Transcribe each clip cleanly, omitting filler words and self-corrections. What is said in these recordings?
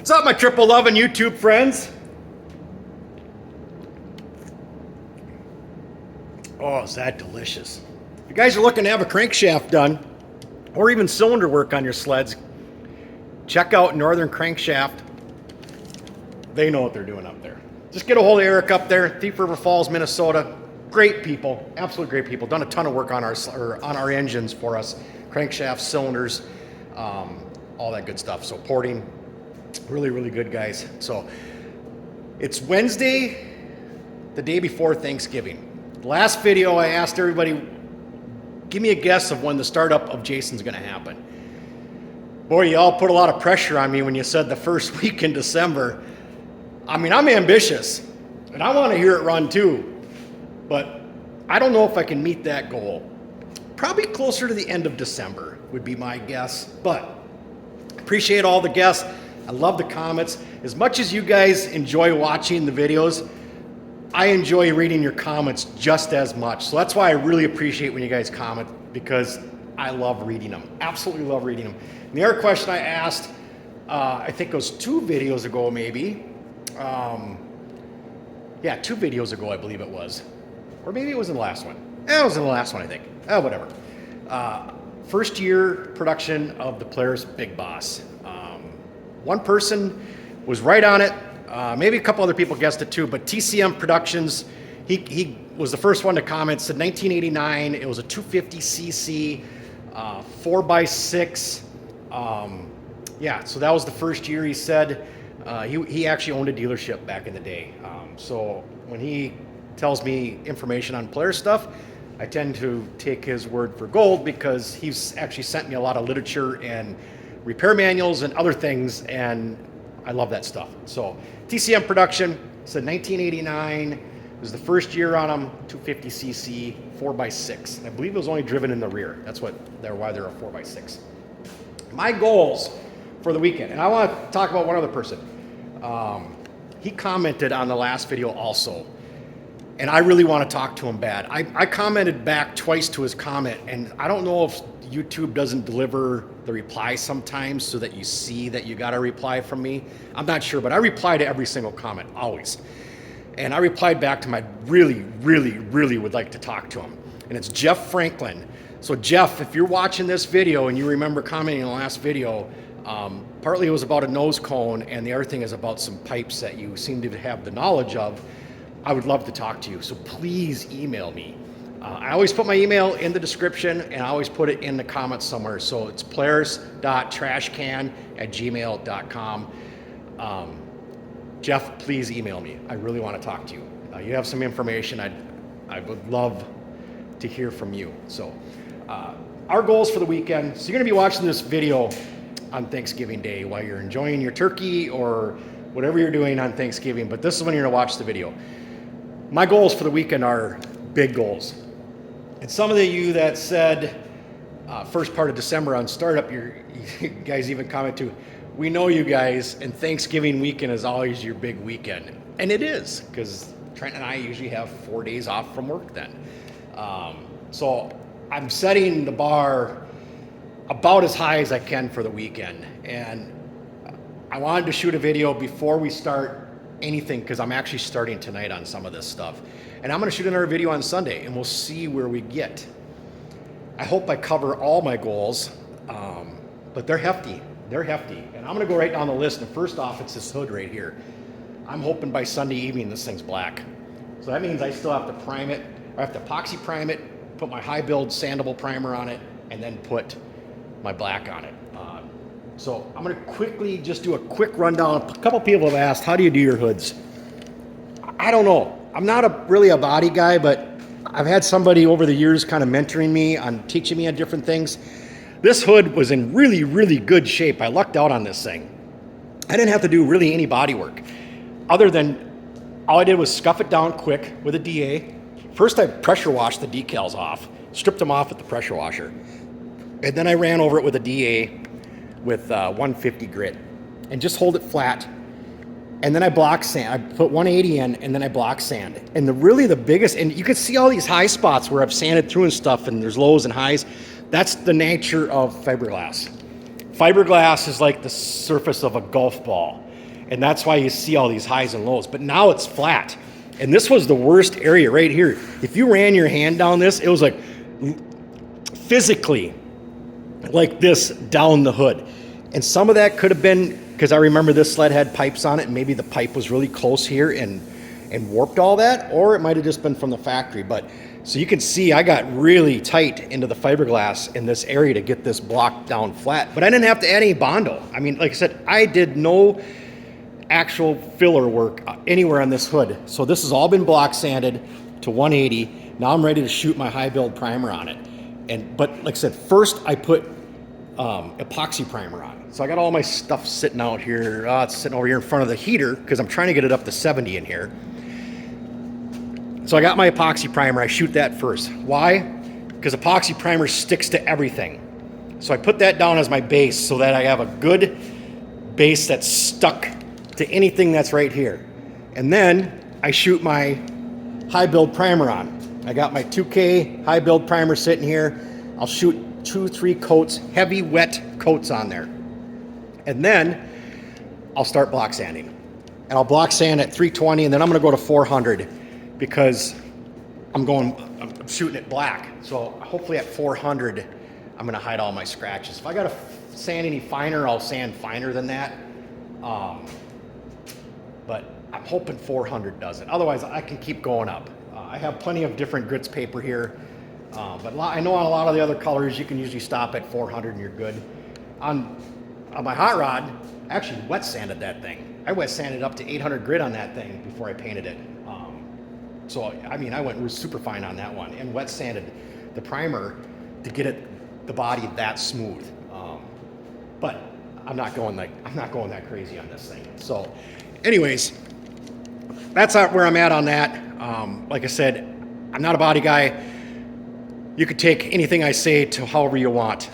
What's up, my triple loving YouTube friends? Oh, is that delicious. If you guys are looking to have a crankshaft done, or even cylinder work on your sleds, check out Northern Crankshaft. They know what they're doing up there. Just get a hold of Eric up there, Thief River Falls, Minnesota. Great people, absolutely great people. Done a ton of work on our engines for us, crankshafts, cylinders, all that good stuff. So porting, really, really good guys. So it's Wednesday, the day before Thanksgiving. The last video I asked everybody, give me a guess of when the startup of Jason's gonna happen. Boy, you all put a lot of pressure on me when you said the first week in December. I mean, I'm ambitious, and I want to hear it run too, but I don't know if I can meet that goal. Probably closer to the end of December would be my guess, but appreciate all the guests. I love the comments. As much as you guys enjoy watching the videos, I enjoy reading your comments just as much. So that's why I really appreciate when you guys comment, because I love reading them. Absolutely love reading them. And the other question I asked, I think it was 2 videos ago maybe. Yeah, 2 videos ago I believe it was. Or maybe it was in the last one. It was in the last one, I think. Oh, whatever. First year production of the Polaris Big Boss. One person was right on it. Maybe a couple other people guessed it too, but TCM Productions, he was the first one to comment, said 1989. It was a 250cc, 4x6. Yeah, so that was the first year. He said he actually owned a dealership back in the day. So when he tells me information on Polaris stuff, I tend to take his word for gold, because he's actually sent me a lot of literature and repair manuals and other things, and I love that stuff. So TCM Production said 1989. It was the first year on them, 250cc, 4x6. I believe it was only driven in the rear. That's why they're a 4x6. My goals for the weekend, and I want to talk about one other person. He commented on the last video also, and I really want to talk to him bad. I commented back twice to his comment, and I don't know if YouTube doesn't deliver the reply sometimes so that you see that you got a reply from me. I'm not sure, but I reply to every single comment, always. And I replied back to him, I really, really, really would like to talk to him. And it's Jeff Franklin. So Jeff, if you're watching this video and you remember commenting in the last video, partly it was about a nose cone, and the other thing is about some pipes that you seem to have the knowledge of. I would love to talk to you, so please email me. I always put my email in the description, and I always put it in the comments somewhere. So it's polaris.trashcan@gmail.com. Jeff, please email me. I really want to talk to you. You have some information. I would love to hear from you. So our goals for the weekend. So you're going to be watching this video on Thanksgiving Day while you're enjoying your turkey or whatever you're doing on Thanksgiving, but this is when you're going to watch the video. My goals for the weekend are big goals. And some of you that said first part of December on startup, you guys even comment too, we know you guys, and Thanksgiving weekend is always your big weekend. And it is, because Trent and I usually have 4 days off from work then. So I'm setting the bar about as high as I can for the weekend. And I wanted to shoot a video before we start anything, because I'm actually starting tonight on some of this stuff. And I'm going to shoot another video on Sunday, and we'll see where we get. I hope I cover all my goals, but they're hefty. They're hefty. And I'm going to go right down the list. And first off, it's this hood right here. I'm hoping by Sunday evening this thing's black. So that means I still have to prime it. I have to epoxy prime it, put my high build sandable primer on it, and then put my black on it. So I'm going to quickly just do a quick rundown. A couple people have asked, how do you do your hoods? I don't know. I'm not really a body guy, but I've had somebody over the years kind of mentoring me on teaching me on different things. This hood was in really, really good shape. I lucked out on this thing. I didn't have to do really any body work, other than all I did was scuff it down quick with a DA. First I pressure washed the decals off, stripped them off with the pressure washer. And then I ran over it with a DA with 150 grit and just hold it flat. And then I block sand. I put 180 in, and then I block sand. And really the biggest, and you can see all these high spots where I've sanded through and stuff, and there's lows and highs. That's the nature of fiberglass. Fiberglass is like the surface of a golf ball. And that's why you see all these highs and lows. But now it's flat. And this was the worst area right here. If you ran your hand down this, it was like physically like this down the hood. And some of that could have been because I remember this sled had pipes on it, and maybe the pipe was really close here and warped all that, or it might have just been from the factory. But so you can see I got really tight into the fiberglass in this area to get this block down flat. But I didn't have to add any Bondo. I mean, like I said, I did no actual filler work anywhere on this hood. So this has all been block sanded to 180. Now I'm ready to shoot my high build primer on it. But like I said, first I put epoxy primer on. So I got all my stuff sitting out here. It's sitting over here in front of the heater because I'm trying to get it up to 70 in here. So I got my epoxy primer. I shoot that first. Why? Because epoxy primer sticks to everything. So I put that down as my base so that I have a good base that's stuck to anything that's right here. And then I shoot my high build primer on. I got my 2K high build primer sitting here. I'll shoot 2-3 coats, heavy wet coats on there. And then I'll start block sanding. And I'll block sand at 320, and then I'm gonna go to 400 because I'm shooting it black. So hopefully at 400, I'm gonna hide all my scratches. If I gotta sand any finer, I'll sand finer than that. But I'm hoping 400 does it. Otherwise, I can keep going up. I have plenty of different grits paper here. But I know on a lot of the other colors, you can usually stop at 400 and you're good. On my hot rod, I actually wet sanded that thing. I wet sanded up to 800 grit on that thing before I painted it. So, I mean, I went super fine on that one and wet sanded the primer to get the body that smooth. But I'm not going that crazy on this thing. So anyways, that's where I'm at on that. Like I said, I'm not a body guy. You could take anything I say to however you want.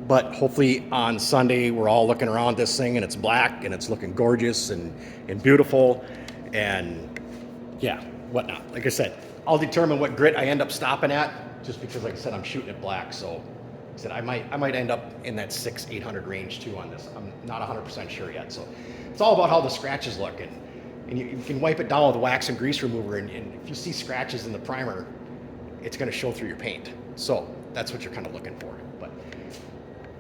But hopefully on Sunday, we're all looking around this thing and it's black and it's looking gorgeous and beautiful and yeah, whatnot. Like I said, I'll determine what grit I end up stopping at just because, like I said, I'm shooting it black. So like I said, I might end up in that 600-800 range too on this. I'm not 100% sure yet. So it's all about how the scratches look. And you can wipe it down with wax and grease remover. And if you see scratches in the primer, it's going to show through your paint. So that's what you're kind of looking for. But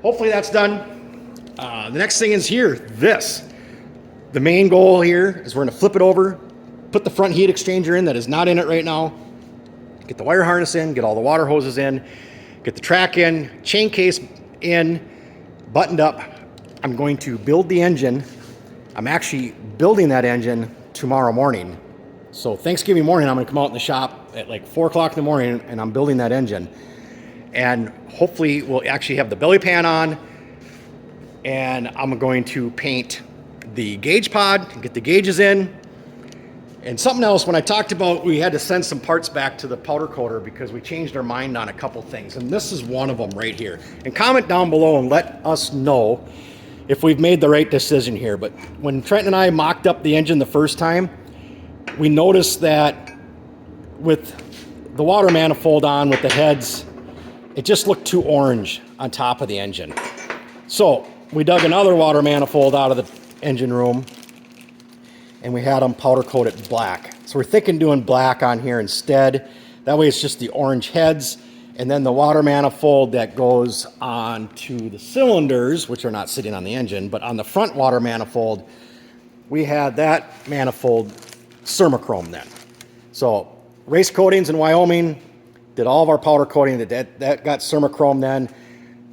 hopefully that's done. The next thing is here, this. The main goal here is we're going to flip it over, put the front heat exchanger in that is not in it right now, get the wire harness in, get all the water hoses in, get the track in, chain case in, buttoned up. I'm going to build the engine. I'm actually building that engine tomorrow morning. So Thanksgiving morning, I'm gonna come out in the shop at like 4 o'clock in the morning and I'm building that engine. And hopefully we'll actually have the belly pan on and I'm going to paint the gauge pod, get the gauges in. And something else, when I talked about we had to send some parts back to the powder coater because we changed our mind on a couple things. And this is one of them right here. And comment down below and let us know if we've made the right decision here. But when Trent and I mocked up the engine the first time, we noticed that with the water manifold on with the heads, it just looked too orange on top of the engine. So we dug another water manifold out of the engine room and we had them powder coated black. So we're thinking doing black on here instead. That way it's just the orange heads and then the water manifold that goes onto the cylinders, which are not sitting on the engine, but on the front water manifold, we had that manifold Thermochrome then. So race coatings in Wyoming, did all of our powder coating, that got Thermochrome then.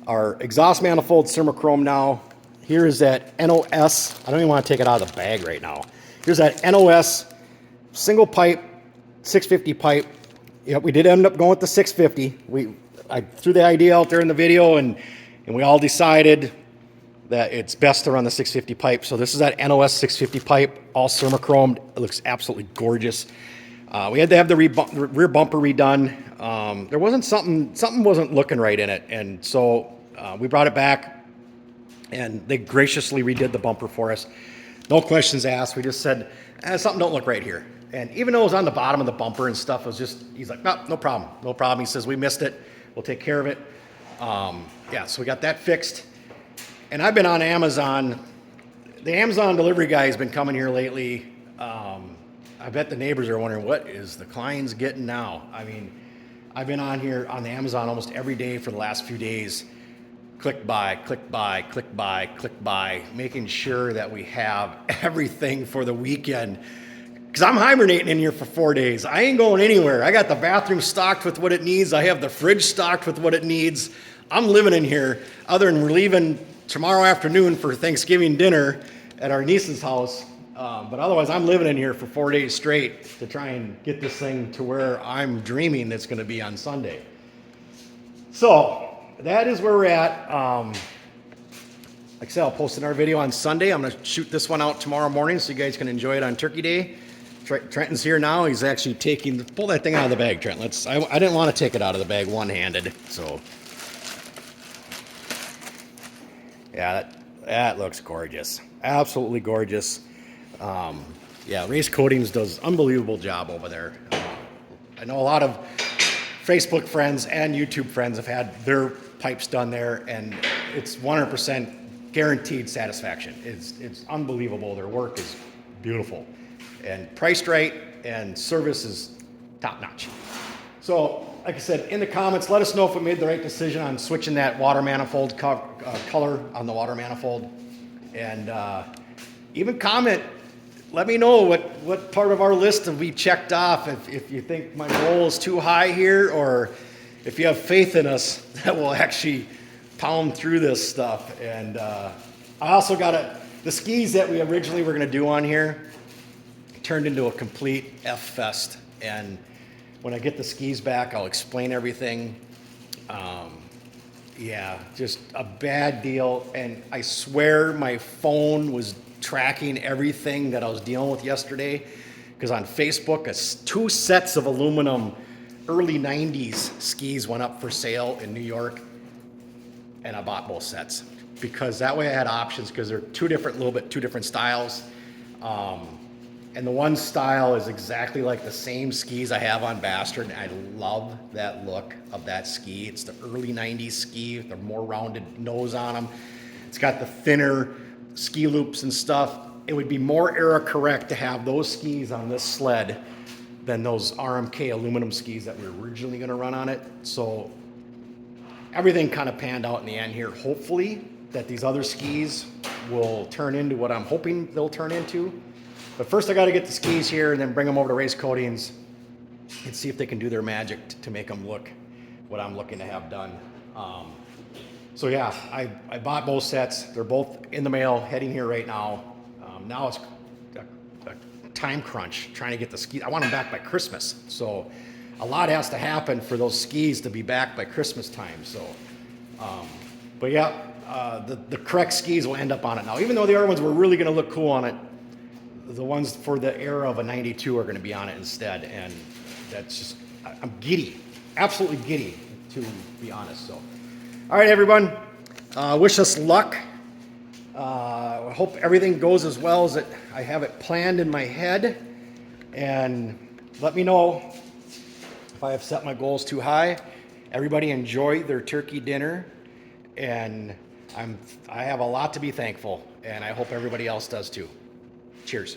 Our exhaust manifold Thermochrome now. Here is that NOS, I don't even want to take it out of the bag right now. Here's that NOS single pipe, 650 pipe. Yep, we did end up going with the 650. I threw the idea out there in the video and we all decided that it's best to run the 650 pipe. So this is that NOS 650 pipe, all Thermochromed. It looks absolutely gorgeous. We had to have the rear bumper redone. There wasn't something wasn't looking right in it. And so we brought it back and they graciously redid the bumper for us. No questions asked. We just said, something don't look right here. And even though it was on the bottom of the bumper and stuff, it was just, he's like, no problem, no problem. He says, we missed it. We'll take care of it. Yeah, so we got that fixed. And I've been on Amazon the Amazon delivery guy has been coming here lately. I bet the neighbors are wondering, what is the Kleins getting now? I mean, I've been on here on the Amazon almost every day for the last few days. Click buy, click buy, click buy, click buy, making sure that we have everything for the weekend. Because I'm hibernating in here for 4 days. I ain't going anywhere. I got the bathroom stocked with what it needs. I have the fridge stocked with what it needs. I'm living in here, other than we're leaving tomorrow afternoon for Thanksgiving dinner at our niece's house. But otherwise, I'm living in here for 4 days straight to try and get this thing to where I'm dreaming it's going to be on Sunday. So that is where we're at. Like I said, I'll post another video on Sunday. I'm going to shoot this one out tomorrow morning so you guys can enjoy it on Turkey Day. Trenton's here now. He's actually pull that thing out of the bag, Trent. I didn't want to take it out of the bag one-handed, so. Yeah, that looks gorgeous. Absolutely gorgeous. Yeah, Race Coatings does unbelievable job over there. I know a lot of Facebook friends and YouTube friends have had their pipes done there, and it's 100% guaranteed satisfaction. It's unbelievable. Their work is beautiful and priced right, and service is top-notch. So, like I said, in the comments, let us know if we made the right decision on switching that water manifold color on the water manifold. And even comment, let me know what part of our list have we checked off, if you think my goal is too high here, or if you have faith in us that we'll actually pound through this stuff. And I also got the skis that we originally were going to do on here turned into a complete F-fest. And when I get the skis back, I'll explain everything. Yeah, just a bad deal. And I swear my phone was tracking everything that I was dealing with yesterday, because on Facebook, 2 sets of aluminum early 90s skis went up for sale in New York, and I bought both sets because that way I had options, because they're two different styles. And the one style is exactly like the same skis I have on Bastard. I love that look of that ski. It's the early 90s ski with the more rounded nose on them. It's got the thinner ski loops and stuff. It would be more era correct to have those skis on this sled than those RMK aluminum skis that we were originally going to run on it. So everything kind of panned out in the end here. Hopefully that these other skis will turn into what I'm hoping they'll turn into. But first I got to get the skis here and then bring them over to Race Coatings and see if they can do their magic to make them look what I'm looking to have done. So yeah, I bought both sets. They're both in the mail, heading here right now. Now it's a time crunch trying to get the skis. I want them back by Christmas. So a lot has to happen for those skis to be back by Christmas time. So, but yeah, the correct skis will end up on it now. Even though the other ones were really going to look cool on it, the ones for the era of a 92 are going to be on it instead. And that's just, I'm giddy, absolutely giddy, to be honest. So, all right, everyone, wish us luck. I hope everything goes as well as I have it planned in my head. And let me know if I have set my goals too high. Everybody enjoy their turkey dinner. And I have a lot to be thankful, and I hope everybody else does too. Cheers.